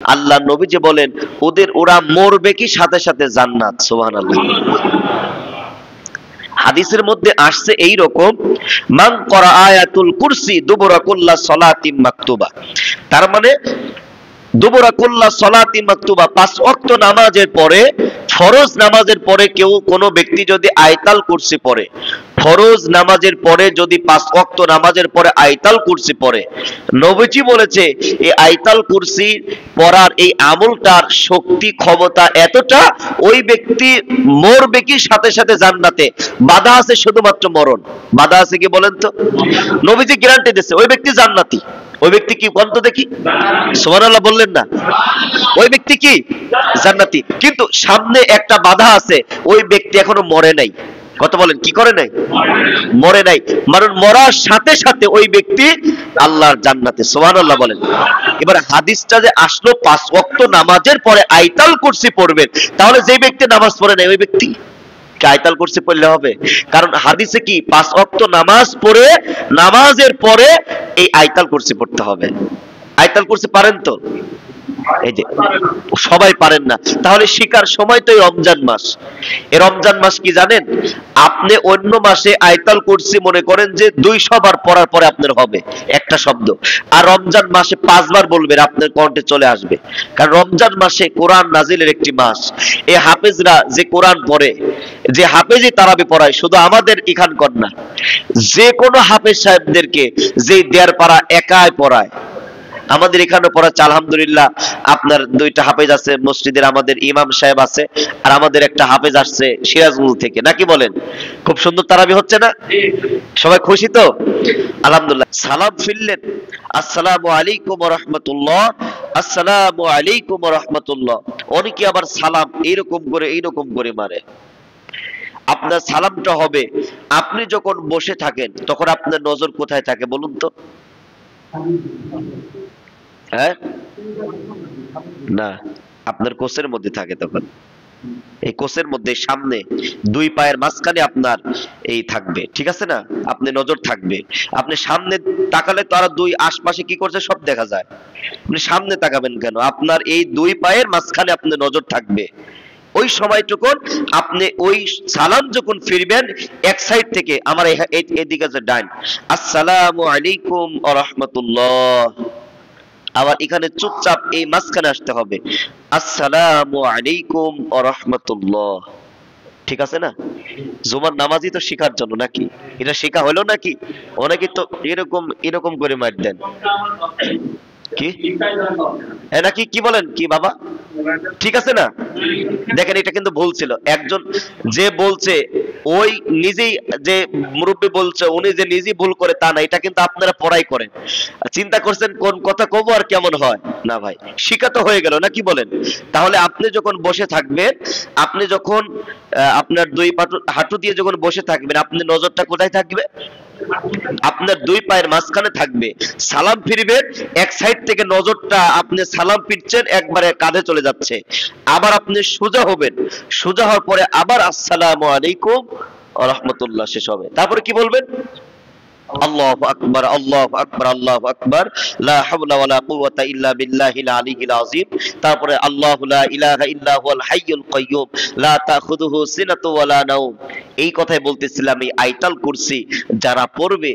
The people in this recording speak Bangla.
আল্লাহ নবী যে বলেন ওরা মরবে কি সাথে সাথে জান্নাত। সুবহানাল্লাহ। হাদিসের মধ্যে আসছে এই রকম, মান করা আয়াতুল কুরসি দুবুরা কুল্লা সলাতিন মাকতুবা, তার মানে দুবুরা কুল্লা সলাতিন মাকতুবা, 5 ওয়াক্ত নামাজের পরে, ফরজ নামাজের পরে কেউ কোনো ব্যক্তি যদি আয়াতুল কুরসি পড়ে, ফরজ নামাজের পরে যদি 5 ওয়াক্ত নামাজের পরে আয়াতুল কুরসি পড়ে, নবীজি বলেছে এই আয়াতুল কুরসি পড়ার এই আমলটার শক্তি ক্ষমতা এতটা, ওই ব্যক্তি মরবে কি সাথে সাথে জান্নাতে। বাধা আছে শুধুমাত্র মরণ, বাধা আছে কি বলেন তো? নবীজি গ্যারান্টি দিয়েছে ওই ব্যক্তি জান্নাতি। ওই ব্যক্তি কি বলেন তো দেখি? সুবহানাল্লাহ বললেন না? ওই ব্যক্তি কি জান্নাতি, কিন্তু সামনে একটা বাধা আছে, ওই ব্যক্তি এখনো মরে নাই। কথা বলেন, কি করে নাই? মরে নাই, কারণ মরার সাথে সাথে ওই ব্যক্তি আল্লাহর জান্নাতে। সুবহানাল্লাহ বলেন। এবার হাদিসটা যে আসলো 5 ওয়াক্ত নামাজের পরে আয়াতুল কুরসি পড়বেন, তাহলে যে ব্যক্তি নামাজ পড়ে নাই ওই ব্যক্তি কি আয়াতুল কুরসি পড়লে হবে? কারণ হাদিসে কি 5 ওয়াক্ত নামাজ পড়ে নামাজের পরে এই আয়াতুল কুরসি পড়তে হবে। আয়াতুল কুরসি পারেন তো? এই যে সবাই পারেন না, তাহলে শিকার সময় তো এই রমজান মাস। এই রমজান মাস কি জানেন, আপনি অন্য মাসে আয়াতুল কুরসি মনে করেন যে 200 বার পড়ার পরে আপনার হবে একটা শব্দ, আর রমজান মাসে 5 বার বলবেন আপনার কণ্ঠে চলে আসবে। কারণ রমজান মাসে কোরআন নাজিলের একটি মাস। এই হাফেজরা যে কোরআন পড়ে, যে হাফেজি তারাবি পড়ায়, শুধু আমাদের এখানকার না, যে কোনো হাফেজ সাহেবদেরকে যে দেড় পারা একাই পড়ায়, আমাদের এখানে পড়াচ্ছে আলহামদুলিল্লাহ। আপনার 2টা হাফেজ আছে মসজিদের, আমাদের ইমাম সাহেব আছে, আর আমাদের একটা হাফেজ আসছে সিরাজগঞ্জ থেকে, নাকি বলেন? খুব সুন্দর তারাবি হচ্ছে না? সবাই খুশি তো? আলহামদুলিল্লাহ। সালাম ফিরলেন, আসসালামু আলাইকুম ওয়া রাহমাতুল্লাহ, আসসালামু আলাইকুম ওয়া রাহমাতুল্লাহ। অনেকে আবার সালাম এইরকম করে মারে। আপনার সালামটা হবে, আপনি যখন বসে থাকেন তখন আপনার নজর কোথায় থাকে বলুন তো? হ্যাঁ, না, আপনার কোষের মধ্যে থাকে। তখন এই কোষের মধ্যে সামনে 2 পায়ের মাঝখানে আপনার এই থাকবে, ঠিক আছে না? আপনি নজর থাকবে। আপনি সামনে তাকালে তো আর 2 আশপাশে কি করছে সব দেখা যায়। আপনি সামনে তাকাবেন কেন? আপনার এই 2 পায়ের মাঝখানে আপনি নজর থাকবে। ওই সময়টুকুন আপনি ওই সালাম যখন ফিরবেন, এক সাইড থেকে আমার এদিকে যে ডান, আসসালামু আলাইকুম ওয়া রাহমাতুল্লাহ, আবার এখানে চুপচাপ এই মাঝখানে আসতে হবে, আসসালামু আলাইকুম ওয়া রাহমাতুল্লাহ। ঠিক আছে না? জুমার নামাজই তো শেখার জন্য, নাকি? এটা শেখা হলো নাকি? অনেকে তো এরকম করে মার দেন। কি হ্যাঁ নাকি, কি বলেন কি বাবা? ঠিক আছে না? দেখেন, এটা কিন্তু ভুল ছিল। একজন যে বলছে, ওই নিজেই যে মুরব্বী বলছে, উনি যে নিজেই ভুল করে তা না, এটা কিন্তু আপনারা পড়াই করেন। চিন্তা করছেন কোন কথা কব আর কেমন হয় না? ভাই, শিক্ষা তো হয়ে গেল না, কি বলেন? তাহলে আপনি যখন বসে থাকবেন, আপনি যখন আপনার 2 হাঁটু দিয়ে যখন বসে থাকবেন, আপনি নজরটা কোথায় থাকবে? আপনার 2 পায়ের মাঝখানে থাকবে। সালাম ফিরবেন, এক সাইড থেকে নজরটা, আপনি সালাম ফিরছেন একবারে কাঁধে চলে যাচ্ছে, আবার আপনি সোজা হবেন, সোজা হওয়ার পরে আবার আসসালামু আলাইকুম ওয়া রাহমাতুল্লাহ শেষ হবে। তারপরে কি বলবেন? আল্লাহু আকবার, আল্লাহু আকবার, আল্লাহু আকবার, লা হাওলা ওয়ালা কুওয়াতা ইল্লা বিল্লাহিল আলিয়্যিল আযীম। তারপরে আল্লাহু লা ইলাহা ইল্লা হুয়াল হাইয়ুল কাইয়্যুম, লা তাখুযুহু সিনাতু ওয়ালা নাওম। এই কথাই বলতেছিলাম, এই আয়াতুল কুরসি যারা পড়বে